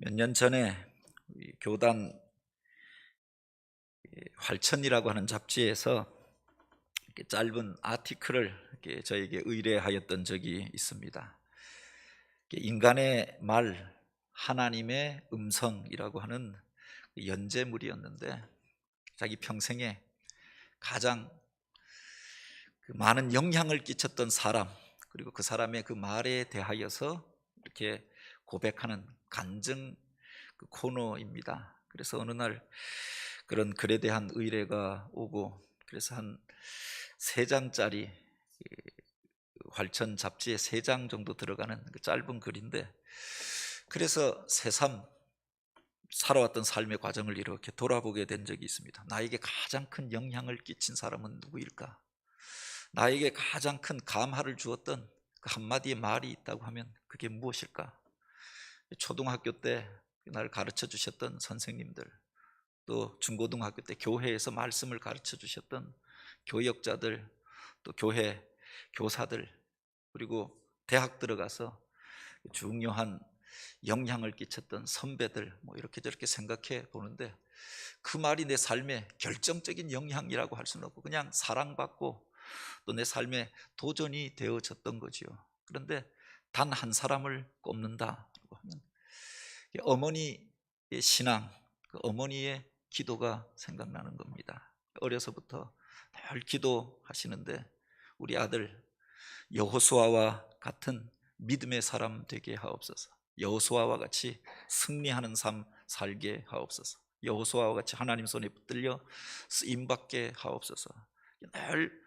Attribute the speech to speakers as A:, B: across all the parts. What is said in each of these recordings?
A: 몇 년 전에 교단 활천이라고 하는 잡지에서 이렇게 짧은 아티클을 이렇게 저에게 의뢰하였던 적이 있습니다. 인간의 말, 하나님의 음성이라고 하는 연재물이었는데, 자기 평생에 가장 많은 영향을 끼쳤던 사람, 그리고 그 사람의 그 말에 대하여서 이렇게 고백하는 간증 코너입니다. 그래서 어느 날 그런 글에 대한 의뢰가 오고, 그래서 한 3장짜리 활천 잡지에 3장 정도 들어가는 그 짧은 글인데, 그래서 새삼 살아왔던 삶의 과정을 이렇게 돌아보게 된 적이 있습니다. 나에게 가장 큰 영향을 끼친 사람은 누구일까? 나에게 가장 큰 감화를 주었던 그 한마디의 말이 있다고 하면 그게 무엇일까? 초등학교 때 날 가르쳐 주셨던 선생님들, 또 중고등학교 때 교회에서 말씀을 가르쳐 주셨던 교역자들, 또 교회 교사들, 그리고 대학 들어가서 중요한 영향을 끼쳤던 선배들, 이렇게 저렇게 생각해 보는데, 그 말이 내 삶에 결정적인 영향이라고 할 수는 없고 그냥 사랑받고 또 내 삶에 도전이 되어졌던 거지요. 그런데 단 한 사람을 꼽는다고 하면 어머니의 신앙, 그 어머니의 기도가 생각나는 겁니다. 어려서부터 늘 기도하시는데, 우리 아들 여호수아와 같은 믿음의 사람 되게 하옵소서. 여호수아와 같이 승리하는 삶 살게 하옵소서. 여호수아와 같이 하나님 손에 붙들려 쓰임받게 하옵소서. 늘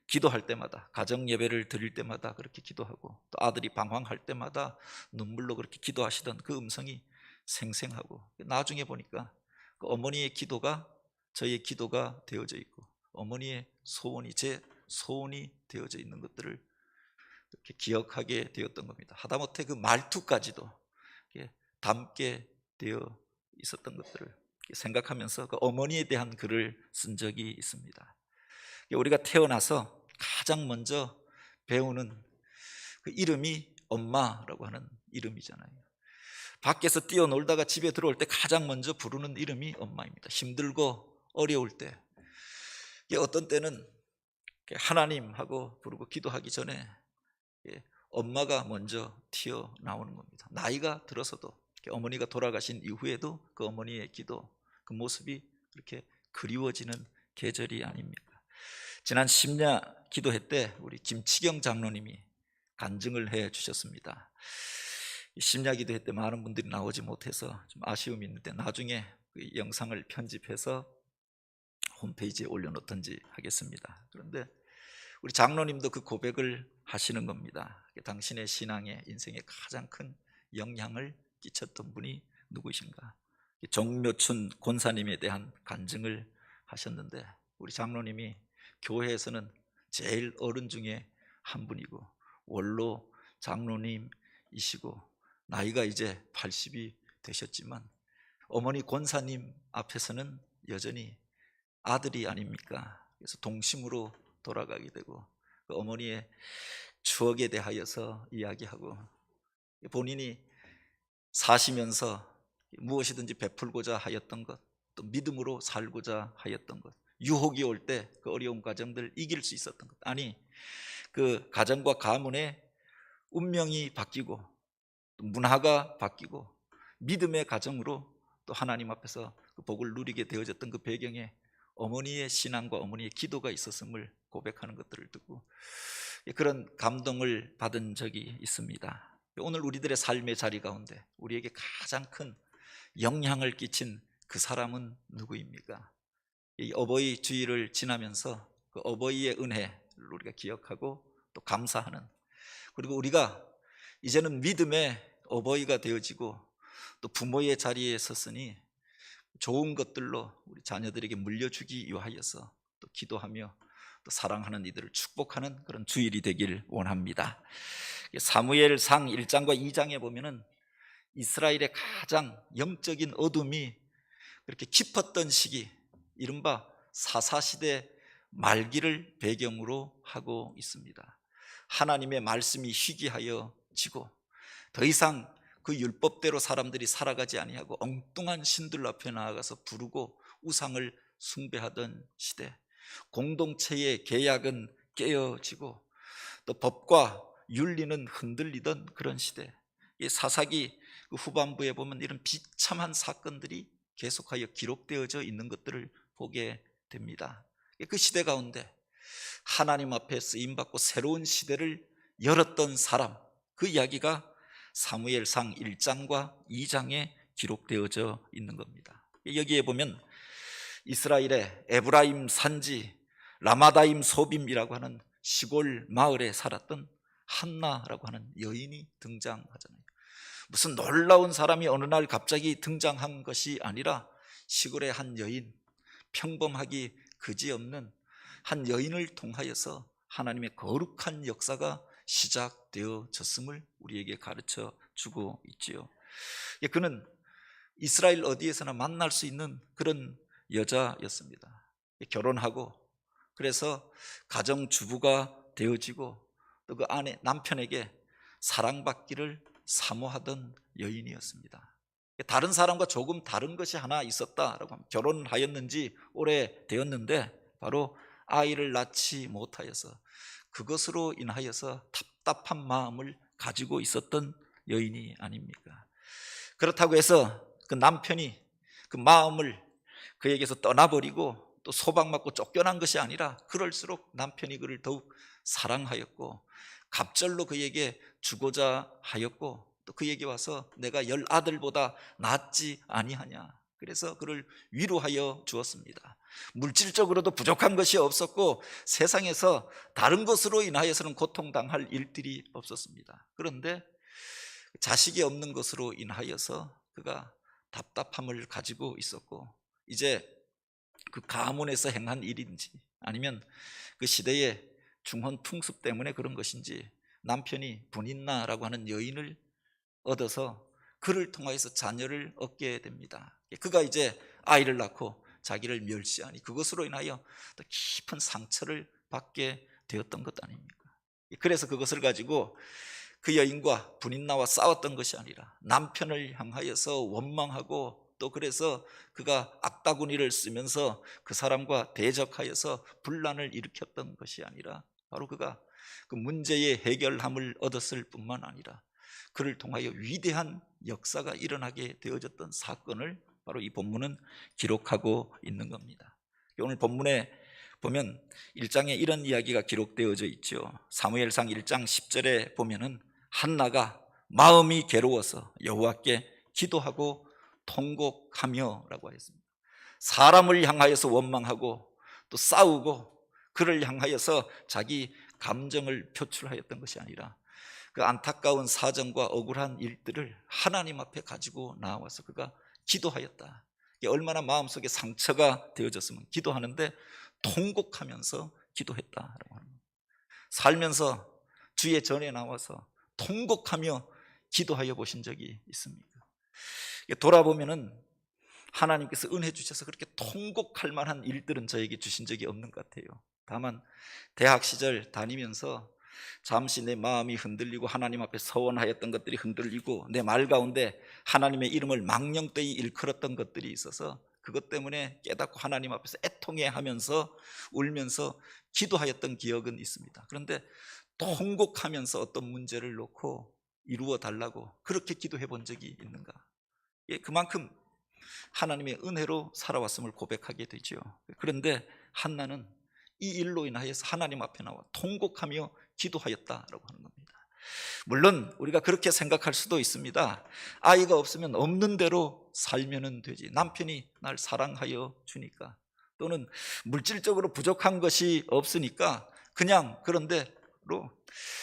A: 기도할 때마다, 가정 예배를 드릴 때마다 그렇게 기도하고, 또 아들이 방황할 때마다 눈물로 그렇게 기도하시던 그 음성이 생생하고, 나중에 보니까 그 어머니의 기도가 저의 기도가 되어져 있고, 어머니의 소원이 제 소원이 되어져 있는 것들을 이렇게 기억하게 되었던 겁니다. 하다못해 그 말투까지도 담게 되어 있었던 것들을 생각하면서 그 어머니에 대한 글을 쓴 적이 있습니다. 우리가 태어나서 가장 먼저 배우는 그 이름이 엄마라고 하는 이름이잖아요. 밖에서 뛰어놀다가 집에 들어올 때 가장 먼저 부르는 이름이 엄마입니다. 힘들고 어려울 때, 어떤 때는 하나님하고 부르고 기도하기 전에 엄마가 먼저 튀어나오는 겁니다. 나이가 들어서도, 어머니가 돌아가신 이후에도 그 어머니의 기도, 그 모습이 그렇게 그리워지는 계절이 아닙니까? 지난 심야 기도회 때 우리 김치경 장로님이 간증을 해 주셨습니다. 심야 기도회 때 많은 분들이 나오지 못해서 좀 아쉬움이 있는데, 나중에 그 영상을 편집해서 홈페이지에 올려놓든지 하겠습니다. 그런데 우리 장로님도 그 고백을 하시는 겁니다. 당신의 신앙에, 인생에 가장 큰 영향을 끼쳤던 분이 누구신가? 정묘춘 권사님에 대한 간증을 하셨는데, 우리 장로님이 교회에서는 제일 어른 중에 한 분이고 원로 장로님이시고 나이가 이제 80이 되셨지만 어머니 권사님 앞에서는 여전히 아들이 아닙니까? 그래서 동심으로 돌아가게 되고 그 어머니의 추억에 대하여서 이야기하고, 본인이 사시면서 무엇이든지 베풀고자 하였던 것, 또 믿음으로 살고자 하였던 것, 유혹이 올 때 그 어려운 과정들 이길 수 있었던 것, 아니 그 가정과 가문의 운명이 바뀌고 또 문화가 바뀌고 믿음의 가정으로 또 하나님 앞에서 그 복을 누리게 되어졌던 그 배경에 어머니의 신앙과 어머니의 기도가 있었음을 고백하는 것들을 듣고 그런 감동을 받은 적이 있습니다. 오늘 우리들의 삶의 자리 가운데 우리에게 가장 큰 영향을 끼친 그 사람은 누구입니까? 이 어버이 주일을 지나면서 그 어버이의 은혜를 우리가 기억하고 또 감사하는, 그리고 우리가 이제는 믿음의 어버이가 되어지고 또 부모의 자리에 섰으니 좋은 것들로 우리 자녀들에게 물려주기 위하여서 또 기도하며 또 사랑하는 이들을 축복하는 그런 주일이 되길 원합니다. 사무엘상 1장과 2장에 보면은 이스라엘의 가장 영적인 어둠이 그렇게 깊었던 시기, 이른바 사사시대 말기를 배경으로 하고 있습니다. 하나님의 말씀이 희귀하여지고 더 이상 그 율법대로 사람들이 살아가지 아니하고 엉뚱한 신들 앞에 나아가서 부르고 우상을 숭배하던 시대, 공동체의 계약은 깨어지고 또 법과 윤리는 흔들리던 그런 시대, 이 사사기 후반부에 보면 이런 비참한 사건들이 계속하여 기록되어져 있는 것들을 보게 됩니다. 그 시대 가운데 하나님 앞에 쓰임받고 새로운 시대를 열었던 사람, 그 이야기가 사무엘상 1장과 2장에 기록되어져 있는 겁니다. 여기에 보면 이스라엘의 에브라임 산지 라마다임 소빔이라고 하는 시골 마을에 살았던 한나라고 하는 여인이 등장하잖아요. 무슨 놀라운 사람이 어느 날 갑자기 등장한 것이 아니라 시골의 한 여인, 평범하기 그지없는 한 여인을 통하여서 하나님의 거룩한 역사가 시작되어졌음을 우리에게 가르쳐 주고 있지요. 그는 이스라엘 어디에서나 만날 수 있는 그런 여자였습니다. 결혼하고 그래서 가정주부가 되어지고 또 그 아내 남편에게 사랑받기를 사모하던 여인이었습니다. 다른 사람과 조금 다른 것이 하나 있었다라고 하면, 결혼하였는지 오래 되었는데 바로 아이를 낳지 못하여서 그것으로 인하여서 답답한 마음을 가지고 있었던 여인이 아닙니까? 그렇다고 해서 그 남편이 그 마음을 그에게서 떠나버리고 또 소박맞고 쫓겨난 것이 아니라 그럴수록 남편이 그를 더욱 사랑하였고 갑절로 그에게 주고자 하였고 또 그에게 와서 내가 10아들보다 낫지 아니하냐, 그래서 그를 위로하여 주었습니다. 물질적으로도 부족한 것이 없었고 세상에서 다른 것으로 인하여서는 고통당할 일들이 없었습니다. 그런데 자식이 없는 것으로 인하여서 그가 답답함을 가지고 있었고, 이제 그 가문에서 행한 일인지 아니면 그 시대의 중혼 풍습 때문에 그런 것인지 남편이 분인나라고 하는 여인을 얻어서 그를 통하여서 자녀를 얻게 됩니다. 그가 이제 아이를 낳고 자기를 멸시하니 그것으로 인하여 또 깊은 상처를 받게 되었던 것 아닙니까? 그래서 그것을 가지고 그 여인과 분인나와 싸웠던 것이 아니라 남편을 향하여서 원망하고 또 그래서 그가 악다구니를 쓰면서 그 사람과 대적하여서 분란을 일으켰던 것이 아니라 바로 그가 그 문제의 해결함을 얻었을 뿐만 아니라 그를 통하여 위대한 역사가 일어나게 되어졌던 사건을 바로 이 본문은 기록하고 있는 겁니다. 오늘 본문에 보면 1장에 이런 이야기가 기록되어져 있죠. 사무엘상 1장 10절에 보면은 한나가 마음이 괴로워서 여호와께 기도하고 통곡하며 라고 했습니다. 사람을 향하여서 원망하고 또 싸우고 그를 향하여서 자기 감정을 표출하였던 것이 아니라 그 안타까운 사정과 억울한 일들을 하나님 앞에 가지고 나와서 그가 기도하였다. 이게 얼마나 마음속에 상처가 되어졌으면 기도하는데 통곡하면서 기도했다라고 하는 거예요. 살면서 주의 전에 나와서 통곡하며 기도하여 보신 적이 있습니까? 돌아보면은 하나님께서 은혜 주셔서 그렇게 통곡할 만한 일들은 저에게 주신 적이 없는 것 같아요. 다만 대학 시절 다니면서 잠시 내 마음이 흔들리고 하나님 앞에 서원하였던 것들이 흔들리고 내 말 가운데 하나님의 이름을 망령되이 일컬었던 것들이 있어서 그것 때문에 깨닫고 하나님 앞에서 애통해하면서 울면서 기도하였던 기억은 있습니다. 그런데 통곡하면서 어떤 문제를 놓고 이루어 달라고 그렇게 기도해 본 적이 있는가? 그만큼 하나님의 은혜로 살아왔음을 고백하게 되죠. 그런데 한나는 이 일로 인하여서 하나님 앞에 나와 통곡하며 기도하였다라고 하는 겁니다. 물론 우리가 그렇게 생각할 수도 있습니다. 아이가 없으면 없는 대로 살면 되지, 남편이 날 사랑하여 주니까, 또는 물질적으로 부족한 것이 없으니까 그냥 그런 대로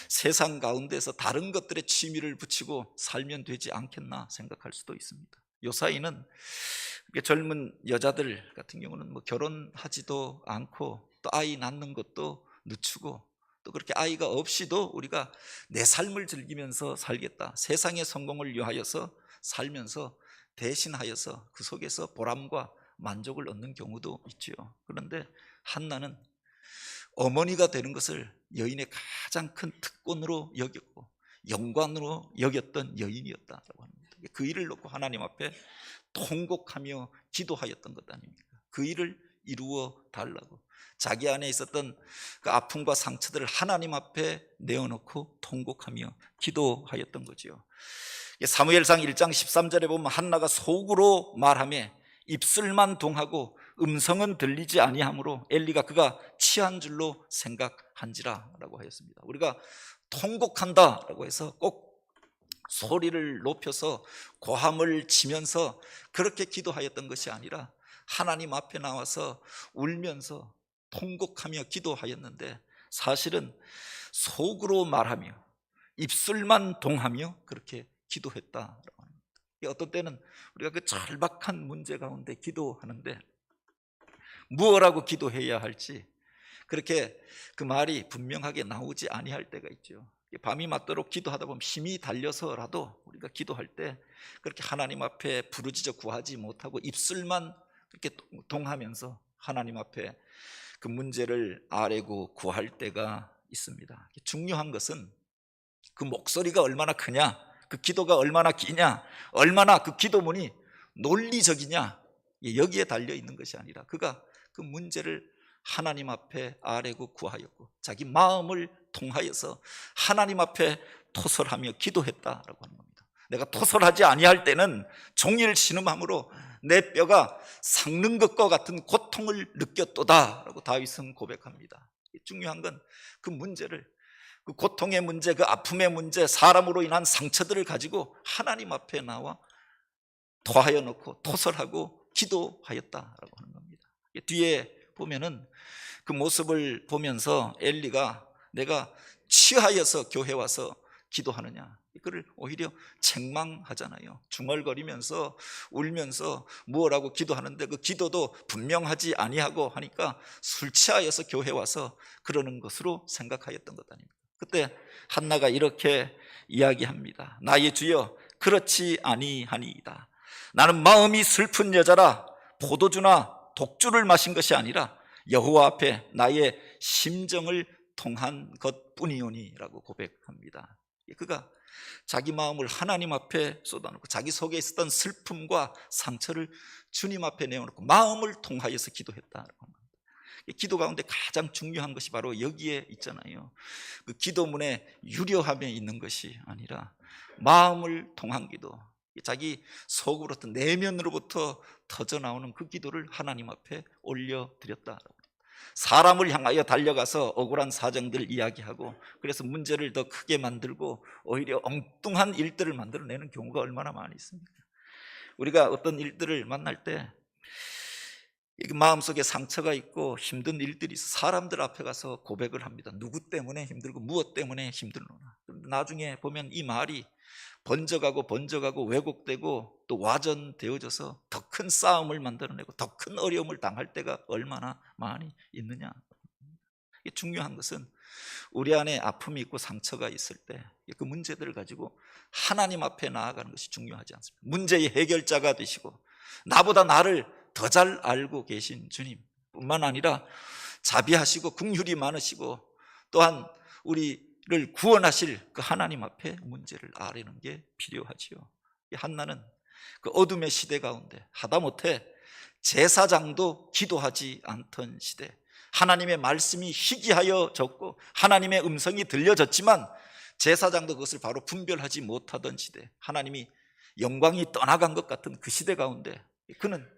A: 세상 가운데서 다른 것들에 취미를 붙이고 살면 되지 않겠나 생각할 수도 있습니다. 요사이는 젊은 여자들 같은 경우는 뭐 결혼하지도 않고 또 아이 낳는 것도 늦추고 또 그렇게 아이가 없이도 우리가 내 삶을 즐기면서 살겠다, 세상의 성공을 위하여서 살면서 대신하여서 그 속에서 보람과 만족을 얻는 경우도 있지요. 그런데 한나는 어머니가 되는 것을 여인의 가장 큰 특권으로 여겼고 영광으로 여겼던 여인이었다라고 합니다. 그 일을 놓고 하나님 앞에 통곡하며 기도하였던 것 아닙니까? 그 일을 이루어 달라고 자기 안에 있었던 그 아픔과 상처들을 하나님 앞에 내어놓고 통곡하며 기도하였던 거죠. 사무엘상 1장 13절에 보면 한나가 속으로 말하며 입술만 동하고 음성은 들리지 아니하므로 엘리가 그가 취한 줄로 생각한지라 라고 하였습니다. 우리가 통곡한다 라고 해서 꼭 소리를 높여서 고함을 치면서 그렇게 기도하였던 것이 아니라 하나님 앞에 나와서 울면서 통곡하며 기도하였는데 사실은 속으로 말하며 입술만 동하며 그렇게 기도했다라고 합니다. 어떤 때는 우리가 그 절박한 문제 가운데 기도하는데 무엇라고 기도해야 할지 그렇게 그 말이 분명하게 나오지 아니할 때가 있죠. 밤이 맞도록 기도하다 보면 힘이 달려서라도 우리가 기도할 때 그렇게 하나님 앞에 부르짖어 구하지 못하고 입술만 그렇게 동하면서 하나님 앞에 그 문제를 아뢰고 구할 때가 있습니다. 중요한 것은 그 목소리가 얼마나 크냐, 그 기도가 얼마나 기냐, 얼마나 그 기도문이 논리적이냐, 여기에 달려 있는 것이 아니라 그가 그 문제를 하나님 앞에 아뢰고 구하였고 자기 마음을 통하여서 하나님 앞에 토설하며 기도했다라고 하는 겁니다. 내가 토설하지 아니할 때는 종일 신음함으로 내 뼈가 삭는 것과 같은 고통을 느꼈도다라고 다윗은 고백합니다. 중요한 건 그 문제를, 그 고통의 문제, 그 아픔의 문제, 사람으로 인한 상처들을 가지고 하나님 앞에 나와 토하여 놓고 토설하고 기도하였다라고 하는 겁니다. 뒤에 보면은 그 모습을 보면서 엘리가 내가 취하여서 교회 와서 기도하느냐, 이거를 오히려 책망하잖아요. 중얼거리면서 울면서 무엇라고 기도하는데 그 기도도 분명하지 아니하고 하니까 술 취하여서 교회 와서 그러는 것으로 생각하였던 것 아닙니까? 그때 한나가 이렇게 이야기합니다. 나의 주여 그렇지 아니하니이다. 나는 마음이 슬픈 여자라 포도주나 독주를 마신 것이 아니라 여호와 앞에 나의 심정을 통한 것뿐이오니라고 고백합니다. 그가 자기 마음을 하나님 앞에 쏟아놓고 자기 속에 있었던 슬픔과 상처를 주님 앞에 내어놓고 마음을 통하여서 기도했다라고 합니다. 기도 가운데 가장 중요한 것이 바로 여기에 있잖아요. 그 기도문의 유려함에 있는 것이 아니라 마음을 통한 기도, 자기 속으로부터 내면으로부터 터져나오는 그 기도를 하나님 앞에 올려드렸다라고. 사람을 향하여 달려가서 억울한 사정들 이야기하고 그래서 문제를 더 크게 만들고 오히려 엉뚱한 일들을 만들어내는 경우가 얼마나 많이 있습니까? 우리가 어떤 일들을 만날 때 마음속에 상처가 있고 힘든 일들이 있어 사람들 앞에 가서 고백을 합니다. 누구 때문에 힘들고 무엇 때문에 힘들노나. 나중에 보면 이 말이 번져가고 왜곡되고 또 와전되어져서 더 큰 싸움을 만들어내고 더 큰 어려움을 당할 때가 얼마나 많이 있느냐. 중요한 것은 우리 안에 아픔이 있고 상처가 있을 때 그 문제들을 가지고 하나님 앞에 나아가는 것이 중요하지 않습니까? 문제의 해결자가 되시고 나보다 나를 더 잘 알고 계신 주님 뿐만 아니라 자비하시고 긍휼이 많으시고 또한 우리를 구원하실 그 하나님 앞에 문제를 아뢰는 게 필요하지요. 한나는 그 어둠의 시대 가운데 하다못해 제사장도 기도하지 않던 시대, 하나님의 말씀이 희귀하여졌고 하나님의 음성이 들려졌지만 제사장도 그것을 바로 분별하지 못하던 시대, 하나님이 영광이 떠나간 것 같은 그 시대 가운데 그는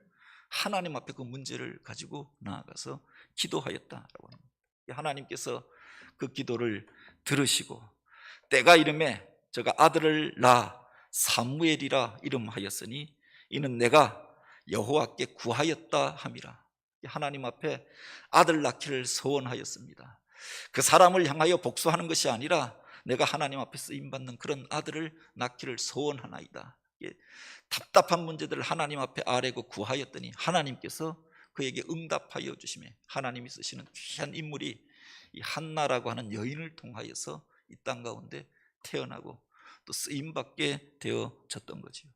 A: 하나님 앞에 그 문제를 가지고 나아가서 기도하였다라고 합니다. 하나님께서 그 기도를 들으시고 때가 이름에 저가 아들을 낳아 사무엘이라 이름하였으니 이는 내가 여호와께 구하였다 함이라. 하나님 앞에 아들 낳기를 소원하였습니다. 그 사람을 향하여 복수하는 것이 아니라 내가 하나님 앞에 쓰임받는 그런 아들을 낳기를 소원하나이다. 답답한 문제들을 하나님 앞에 아뢰고 구하였더니 하나님께서 그에게 응답하여 주시매 하나님이 쓰시는 귀한 인물이 이 한나라고 하는 여인을 통하여서 이 땅 가운데 태어나고 또 쓰임받게 되어졌던 거죠.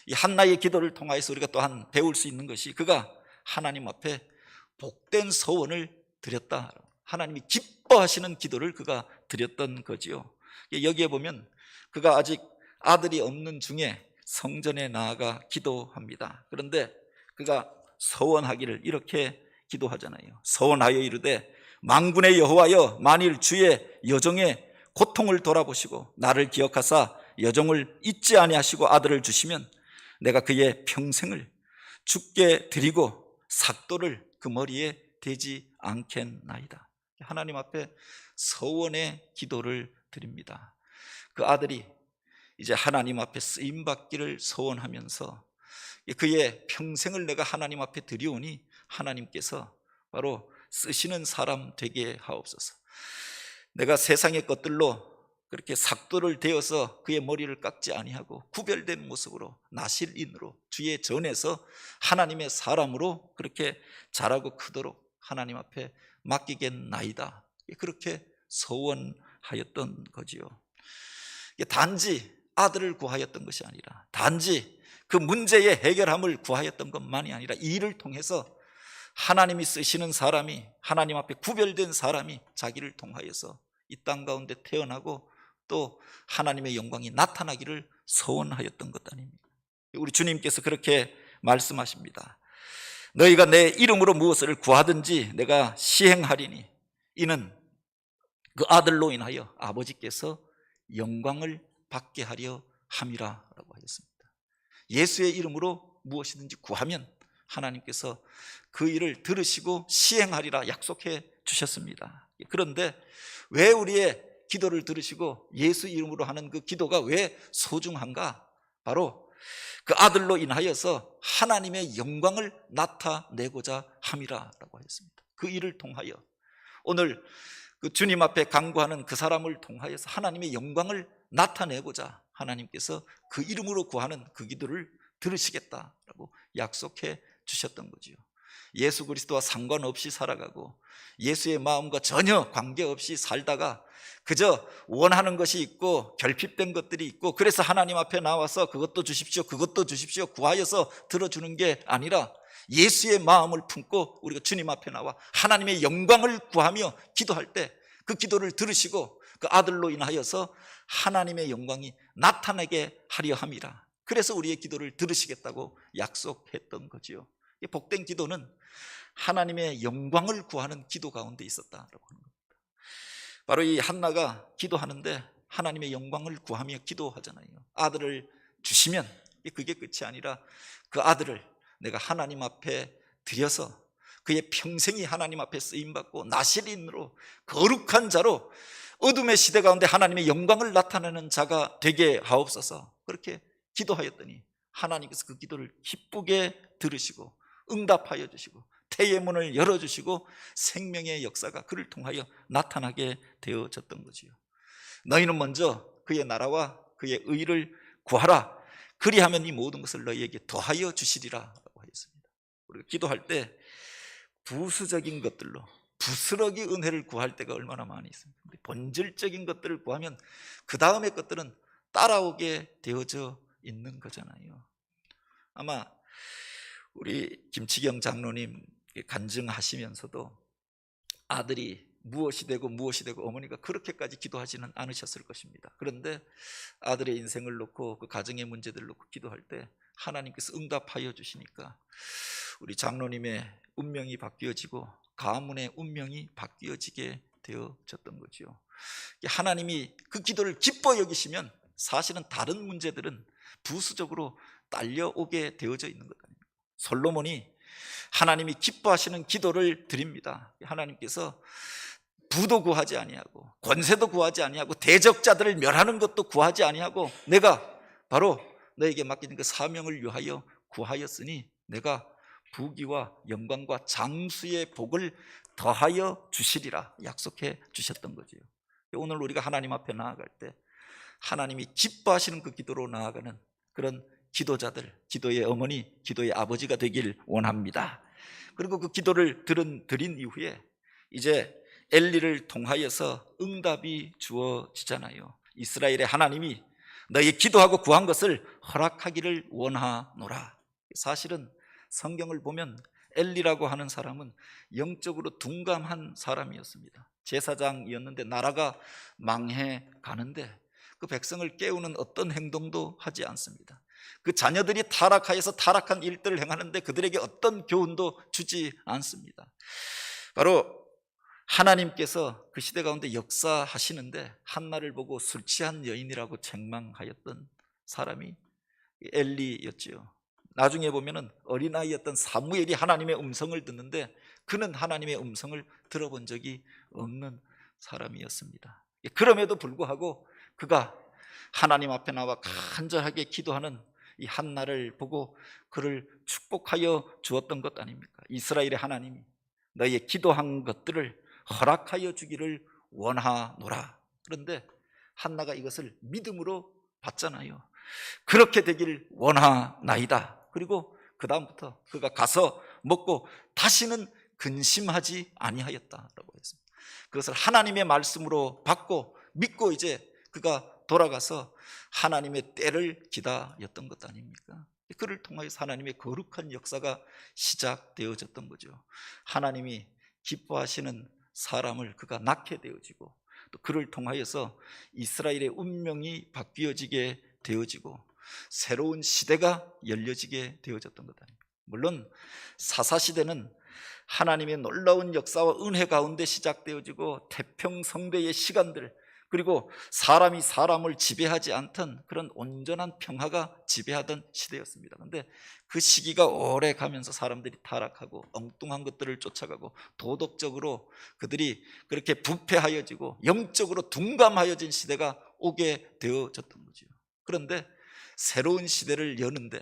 A: 이 한나의 기도를 통하여서 우리가 또한 배울 수 있는 것이 그가 하나님 앞에 복된 소원을 드렸다. 하나님이 기뻐하시는 기도를 그가 드렸던 거지요. 여기에 보면 그가 아직 아들이 없는 중에 성전에 나아가 기도합니다. 그런데 그가 서원하기를 이렇게 기도하잖아요. 서원하여 이르되 만군의 여호와여, 만일 주의 여종의 고통을 돌아보시고 나를 기억하사 여종을 잊지 아니하시고 아들을 주시면 내가 그의 평생을 주께 드리고 삭도를 그 머리에 대지 않겠나이다. 하나님 앞에 서원의 기도를 드립니다. 그 아들이 이제 하나님 앞에 쓰임받기를 서원하면서 그의 평생을 내가 하나님 앞에 드리오니 하나님께서 바로 쓰시는 사람 되게 하옵소서. 내가 세상의 것들로 그렇게 삭도를 대어서 그의 머리를 깎지 아니하고 구별된 모습으로 나실인으로 주의 전에서 하나님의 사람으로 그렇게 자라고 크도록 하나님 앞에 맡기겠나이다. 그렇게 서원하였던 거지요. 단지 아들을 구하였던 것이 아니라, 단지 그 문제의 해결함을 구하였던 것만이 아니라, 이 일을 통해서 하나님이 쓰시는 사람이, 하나님 앞에 구별된 사람이 자기를 통하여서 이 땅 가운데 태어나고 또 하나님의 영광이 나타나기를 소원하였던 것 아닙니까? 우리 주님께서 그렇게 말씀하십니다. 너희가 내 이름으로 무엇을 구하든지 내가 시행하리니 이는 그 아들로 인하여 아버지께서 영광을 받게 하려 함이라 라고 하였습니다. 예수의 이름으로 무엇이든지 구하면 하나님께서 그 일을 들으시고 시행하리라 약속해 주셨습니다. 그런데 왜 우리의 기도를 들으시고 예수 이름으로 하는 그 기도가 왜 소중한가? 바로 그 아들로 인하여서 하나님의 영광을 나타내고자 함이라 라고 하였습니다. 그 일을 통하여 오늘 그 주님 앞에 간구하는 그 사람을 통하여서 하나님의 영광을 나타내고자 하나님께서 그 이름으로 구하는 그 기도를 들으시겠다라고 약속해 주셨던 거지요. 예수 그리스도와 상관없이 살아가고 예수의 마음과 전혀 관계없이 살다가 그저 원하는 것이 있고 결핍된 것들이 있고 그래서 하나님 앞에 나와서 그것도 주십시오, 그것도 주십시오 구하여서 들어주는 게 아니라 예수의 마음을 품고 우리가 주님 앞에 나와 하나님의 영광을 구하며 기도할 때 그 기도를 들으시고 그 아들로 인하여서 하나님의 영광이 나타나게 하려 함이라. 그래서 우리의 기도를 들으시겠다고 약속했던 거지요. 복된 기도는 하나님의 영광을 구하는 기도 가운데 있었다라고 하는 겁니다. 바로 이 한나가 기도하는데 하나님의 영광을 구하며 기도하잖아요. 아들을 주시면 그게 끝이 아니라 그 아들을 내가 하나님 앞에 드려서 그의 평생이 하나님 앞에 쓰임받고 나실인으로 거룩한 자로 어둠의 시대 가운데 하나님의 영광을 나타내는 자가 되게 하옵소서. 그렇게 기도하였더니 하나님께서 그 기도를 기쁘게 들으시고 응답하여 주시고 태의 문을 열어주시고 생명의 역사가 그를 통하여 나타나게 되어졌던 거지요. 너희는 먼저 그의 나라와 그의 의를 구하라. 그리하면 이 모든 것을 너희에게 더하여 주시리라 라고 하였습니다. 우리가 기도할 때 부수적인 것들로 부스러기 은혜를 구할 때가 얼마나 많이 있습니다. 본질적인 것들을 구하면 그 다음의 것들은 따라오게 되어져 있는 거잖아요. 아마 우리 김치경 장로님 간증하시면서도 아들이 무엇이 되고 어머니가 그렇게까지 기도하지는 않으셨을 것입니다. 그런데 아들의 인생을 놓고 그 가정의 문제들을 놓고 기도할 때 하나님께서 응답하여 주시니까 우리 장로님의 운명이 바뀌어지고 가문의 운명이 바뀌어지게 되어졌던 거죠. 하나님이 그 기도를 기뻐 여기시면 사실은 다른 문제들은 부수적으로 딸려오게 되어져 있는 것 아닙니까? 솔로몬이 하나님이 기뻐하시는 기도를 드립니다. 하나님께서 부도 구하지 아니하고 권세도 구하지 아니하고 대적자들을 멸하는 것도 구하지 아니하고 내가 바로 너에게 맡긴 그 사명을 위하여 구하였으니 내가 부귀와 영광과 장수의 복을 더하여 주시리라 약속해 주셨던 거지요. 오늘 우리가 하나님 앞에 나아갈 때 하나님이 기뻐하시는 그 기도로 나아가는 그런 기도자들, 기도의 어머니, 기도의 아버지가 되길 원합니다. 그리고 그 기도를 드린 이후에 이제 엘리를 통하여서 응답이 주어지잖아요. 이스라엘의 하나님이 너희 기도하고 구한 것을 허락하기를 원하노라. 사실은 성경을 보면 엘리라고 하는 사람은 영적으로 둔감한 사람이었습니다. 제사장이었는데 나라가 망해 가는데 그 백성을 깨우는 어떤 행동도 하지 않습니다. 그 자녀들이 타락하여서 타락한 일들을 행하는데 그들에게 어떤 교훈도 주지 않습니다. 바로 하나님께서 그 시대 가운데 역사하시는데 한나를 보고 술 취한 여인이라고 책망하였던 사람이 엘리였지요. 나중에 보면은 어린아이였던 사무엘이 하나님의 음성을 듣는데 그는 하나님의 음성을 들어본 적이 없는 사람이었습니다. 그럼에도 불구하고 그가 하나님 앞에 나와 간절하게 기도하는 이 한나를 보고 그를 축복하여 주었던 것 아닙니까? 이스라엘의 하나님이 너희의 기도한 것들을 허락하여 주기를 원하노라. 그런데 한나가 이것을 믿음으로 받잖아요. 그렇게 되기를 원하나이다. 그리고 그 다음부터 그가 가서 먹고 다시는 근심하지 아니하였다라고 했습니다. 그것을 하나님의 말씀으로 받고 믿고 이제 그가 돌아가서 하나님의 때를 기다렸던 것 아닙니까? 그를 통하여서 하나님의 거룩한 역사가 시작되어졌던 거죠. 하나님이 기뻐하시는 사람을 그가 낳게 되어지고 또 그를 통하여서 이스라엘의 운명이 바뀌어지게 되어지고 새로운 시대가 열려지게 되어졌던 것 아닙니까? 물론 사사시대는 하나님의 놀라운 역사와 은혜 가운데 시작되어지고 태평성대의 시간들, 그리고 사람이 사람을 지배하지 않던 그런 온전한 평화가 지배하던 시대였습니다. 그런데 그 시기가 오래 가면서 사람들이 타락하고 엉뚱한 것들을 쫓아가고 도덕적으로 그들이 그렇게 부패하여지고 영적으로 둔감하여진 시대가 오게 되어졌던 거죠. 그런데 새로운 시대를 여는데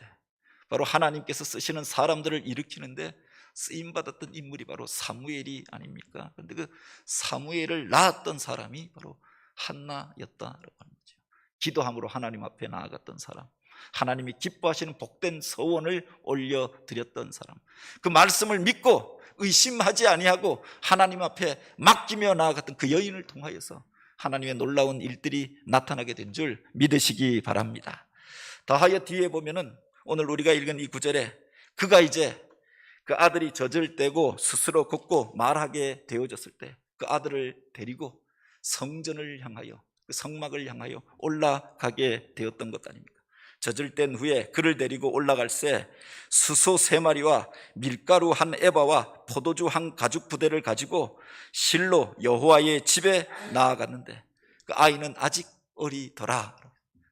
A: 바로 하나님께서 쓰시는 사람들을 일으키는데 쓰임받았던 인물이 바로 사무엘이 아닙니까? 그런데 그 사무엘을 낳았던 사람이 바로 한나였다라고 하는 거죠. 기도함으로 하나님 앞에 나아갔던 사람, 하나님이 기뻐하시는 복된 서원을 올려드렸던 사람, 그 말씀을 믿고 의심하지 아니하고 하나님 앞에 맡기며 나아갔던 그 여인을 통하여서 하나님의 놀라운 일들이 나타나게 된 줄 믿으시기 바랍니다. 더하여 뒤에 보면은 오늘 우리가 읽은 이 구절에 그가 이제 그 아들이 젖을 떼고 스스로 걷고 말하게 되어졌을 때 그 아들을 데리고 성전을 향하여 그 성막을 향하여 올라가게 되었던 것 아닙니까? 젖을 뗀 후에 그를 데리고 올라갈새 수소 3마리와 밀가루 1에바와 포도주 1가죽 부대를 가지고 실로 여호와의 집에 나아갔는데 그 아이는 아직 어리더라.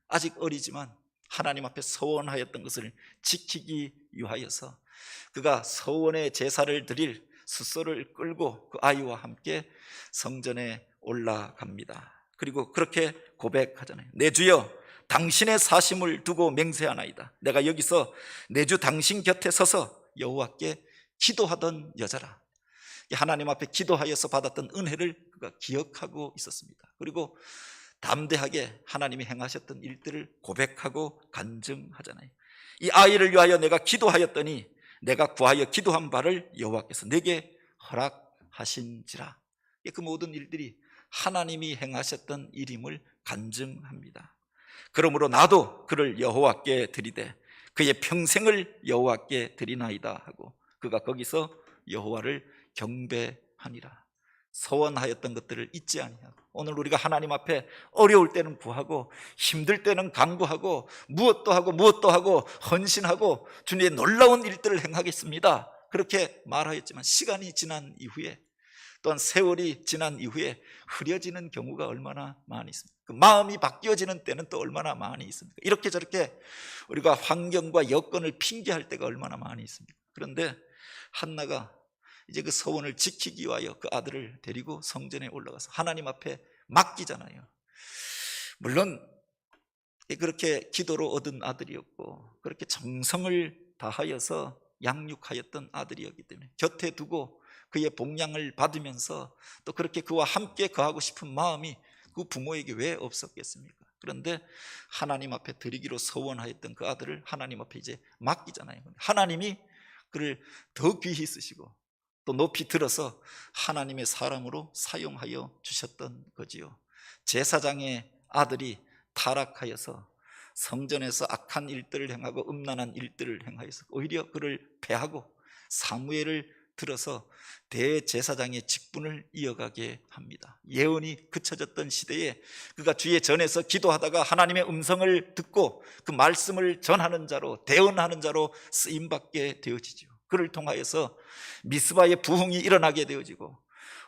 A: 아직 어리지만 하나님 앞에 서원하였던 것을 지키기 위하여서 그가 서원의 제사를 드릴 숫소를 끌고 그 아이와 함께 성전에 올라갑니다. 그리고 그렇게 고백하잖아요. 내 주여, 당신의 사심을 두고 맹세하나이다. 내가 여기서 내 주 당신 곁에 서서 여호와께 기도하던 여자라. 하나님 앞에 기도하여서 받았던 은혜를 그가 기억하고 있었습니다. 그리고 담대하게 하나님이 행하셨던 일들을 고백하고 간증하잖아요. 이 아이를 위하여 내가 기도하였더니 내가 구하여 기도한 바를 여호와께서 내게 허락하신지라. 그 모든 일들이 하나님이 행하셨던 일임을 간증합니다. 그러므로 나도 그를 여호와께 드리되 그의 평생을 여호와께 드리나이다 하고 그가 거기서 여호와를 경배하니라. 서원하였던 것들을 잊지 아니하고 오늘 우리가 하나님 앞에 어려울 때는 구하고 힘들 때는 간구하고 무엇도 하고 헌신하고 주님의 놀라운 일들을 행하겠습니다, 그렇게 말하였지만 시간이 지난 이후에 또한 세월이 지난 이후에 흐려지는 경우가 얼마나 많이 있습니까? 그 마음이 바뀌어지는 때는 또 얼마나 많이 있습니까? 이렇게 저렇게 우리가 환경과 여건을 핑계할 때가 얼마나 많이 있습니까? 그런데 한나가 이제 그 서원을 지키기 위하여 그 아들을 데리고 성전에 올라가서 하나님 앞에 맡기잖아요. 물론 그렇게 기도로 얻은 아들이었고 그렇게 정성을 다하여서 양육하였던 아들이었기 때문에 곁에 두고 그의 복양을 받으면서 또 그렇게 그와 함께 거하고 싶은 마음이 그 부모에게 왜 없었겠습니까? 그런데 하나님 앞에 드리기로 서원하였던 그 아들을 하나님 앞에 이제 맡기잖아요. 하나님이 그를 더 귀히 쓰시고 또 높이 들어서 하나님의 사람으로 사용하여 주셨던 거지요. 제사장의 아들이 타락하여서 성전에서 악한 일들을 행하고 음란한 일들을 행하여서 오히려 그를 패하고 사무엘을 들어서 대제사장의 직분을 이어가게 합니다. 예언이 그쳐졌던 시대에 그가 주의 전에서 기도하다가 하나님의 음성을 듣고 그 말씀을 전하는 자로, 대언하는 자로 쓰임받게 되어지죠. 그를 통하여서 미스바의 부흥이 일어나게 되어지고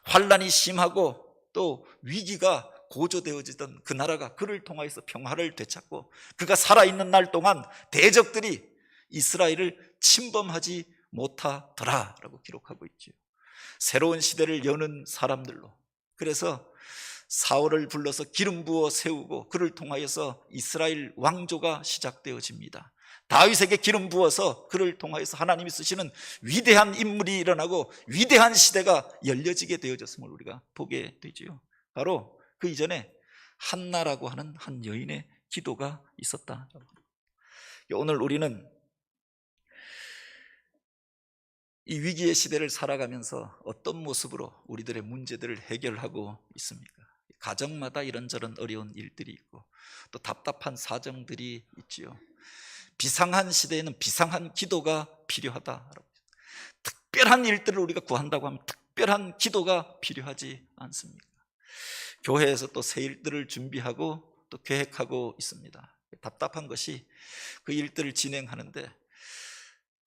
A: 환란이 심하고 또 위기가 고조되어지던 그 나라가 그를 통하여서 평화를 되찾고 그가 살아있는 날 동안 대적들이 이스라엘을 침범하지 못하더라라고 기록하고 있죠. 새로운 시대를 여는 사람들로, 그래서 사울을 불러서 기름 부어 세우고 그를 통하여서 이스라엘 왕조가 시작되어집니다. 다윗에게 기름 부어서 그를 통하여서 하나님이 쓰시는 위대한 인물이 일어나고 위대한 시대가 열려지게 되어졌음을 우리가 보게 되지요. 바로 그 이전에 한나라고 하는 한 여인의 기도가 있었다. 오늘 우리는 이 위기의 시대를 살아가면서 어떤 모습으로 우리들의 문제들을 해결하고 있습니까? 가정마다 이런저런 어려운 일들이 있고 또 답답한 사정들이 있지요. 비상한 시대에는 비상한 기도가 필요하다. 특별한 일들을 우리가 구한다고 하면 특별한 기도가 필요하지 않습니까? 교회에서 또 새 일들을 준비하고 또 계획하고 있습니다. 답답한 것이 그 일들을 진행하는데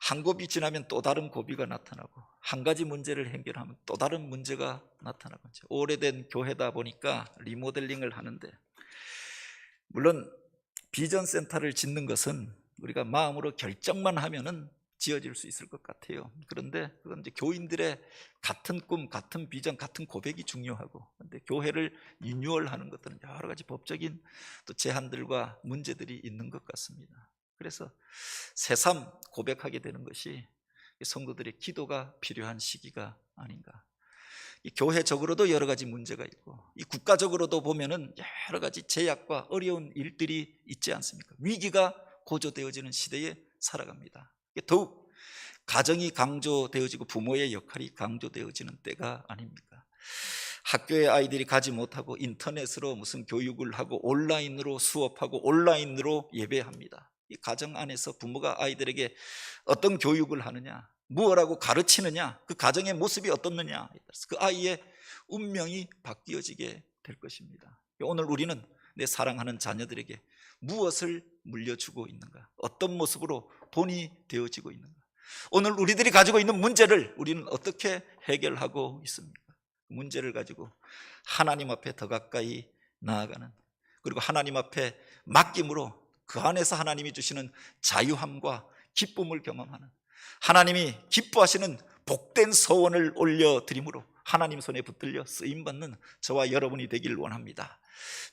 A: 한 고비 지나면 또 다른 고비가 나타나고 한 가지 문제를 해결하면 또 다른 문제가 나타나고, 오래된 교회다 보니까 리모델링을 하는데, 물론 비전센터를 짓는 것은 우리가 마음으로 결정만 하면은 지어질 수 있을 것 같아요. 그런데 그건 이제 교인들의 같은 꿈, 같은 비전, 같은 고백이 중요하고, 그런데 교회를 리뉴얼하는 것들은 여러 가지 법적인 또 제한들과 문제들이 있는 것 같습니다. 그래서 새삼 고백하게 되는 것이 성도들의 기도가 필요한 시기가 아닌가. 이 교회적으로도 여러 가지 문제가 있고 이 국가적으로도 보면은 여러 가지 제약과 어려운 일들이 있지 않습니까? 위기가 고조되어지는 시대에 살아갑니다. 더욱 가정이 강조되어지고 부모의 역할이 강조되어지는 때가 아닙니까? 학교에 아이들이 가지 못하고 인터넷으로 무슨 교육을 하고 온라인으로 수업하고 온라인으로 예배합니다. 이 가정 안에서 부모가 아이들에게 어떤 교육을 하느냐, 무엇라고 가르치느냐, 그 가정의 모습이 어떻느냐, 그 아이의 운명이 바뀌어지게 될 것입니다. 오늘 우리는 내 사랑하는 자녀들에게 무엇을 물려주고 있는가, 어떤 모습으로 본이 되어지고 있는가, 오늘 우리들이 가지고 있는 문제를 우리는 어떻게 해결하고 있습니까? 문제를 가지고 하나님 앞에 더 가까이 나아가는, 그리고 하나님 앞에 맡김으로 그 안에서 하나님이 주시는 자유함과 기쁨을 경험하는, 하나님이 기뻐하시는 복된 서원을 올려드림으로 하나님 손에 붙들려 쓰임받는 저와 여러분이 되길 원합니다.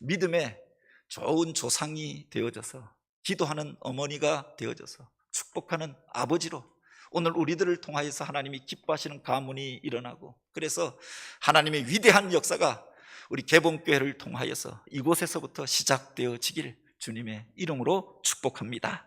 A: 믿음의 좋은 조상이 되어져서, 기도하는 어머니가 되어져서, 축복하는 아버지로 오늘 우리들을 통하여서 하나님이 기뻐하시는 가문이 일어나고, 그래서 하나님의 위대한 역사가 우리 개봉교회를 통하여서 이곳에서부터 시작되어지길 주님의 이름으로 축복합니다.